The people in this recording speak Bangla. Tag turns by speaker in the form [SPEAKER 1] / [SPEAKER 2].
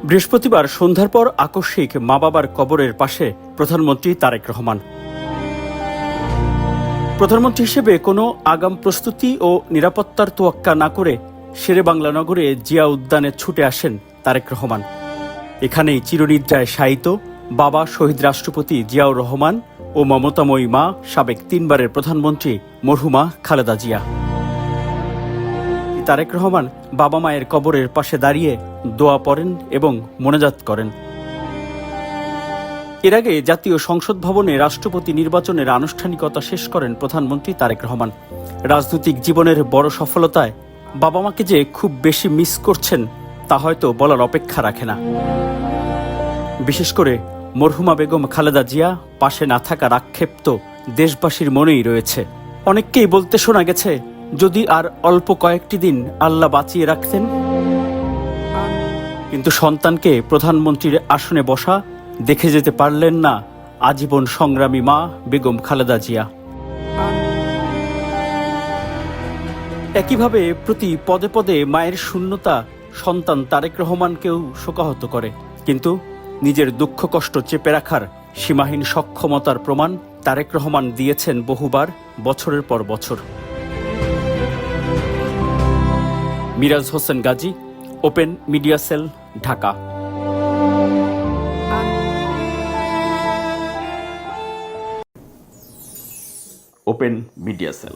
[SPEAKER 1] বৃহস্পতিবার সন্ধ্যার পর আকস্মিক মা বাবার কবরের পাশে প্রধানমন্ত্রী তারেক রহমান। প্রধানমন্ত্রী হিসেবে কোনো আগাম প্রস্তুতি ও নিরাপত্তার তোয়াক্কা না করে শেরেবাংলা নগরে জিয়া উদ্যানে ছুটে আসেন তারেক রহমান। এখানেই চিরনিদ্রায় শায়িত বাবা শহীদ রাষ্ট্রপতি জিয়াউর রহমান ও মমতাময়ী মা সাবেক 3 বারের প্রধানমন্ত্রী মরহুমা খালেদা জিয়া। তারেক রহমান বাবা মায়ের কবরের পাশে দাঁড়িয়ে দোয়া পড়েন এবং মোনাজাত করেন। এর আগে জাতীয় সংসদ ভবনে রাষ্ট্রপতি নির্বাচনের আনুষ্ঠানিকতা শেষ করেন প্রধানমন্ত্রী তারেক রহমান। রাজনৈতিক জীবনের বড় সফলতায় বাবা মাকে যে খুব বেশি মিস করছেন তা হয়তো বলার অপেক্ষা রাখে না। বিশেষ করে মরহুমা বেগম খালেদা জিয়া পাশে না থাকার আক্ষেপ তো দেশবাসীর মনেই রয়েছে। অনেককেই বলতে শোনা গেছে, যদি আর অল্প কয়েকটি দিন আল্লাহ বাঁচিয়ে রাখতেন। কিন্তু সন্তানকে প্রধানমন্ত্রীর আসনে বসা দেখে যেতে পারলেন না আজীবন সংগ্রামী মা বেগম খালেদা জিয়া। একইভাবে প্রতি পদে পদে মায়ের শূন্যতা সন্তান তারেক রহমানকেও শোকাহত করে। কিন্তু নিজের দুঃখ কষ্ট চেপে রাখার সীমাহীন সক্ষমতার প্রমাণ তারেক রহমান দিয়েছেন বহুবার, বছরের পর বছর। Miraj Hossain Gazi, open media cell, Dhaka. Open media sell.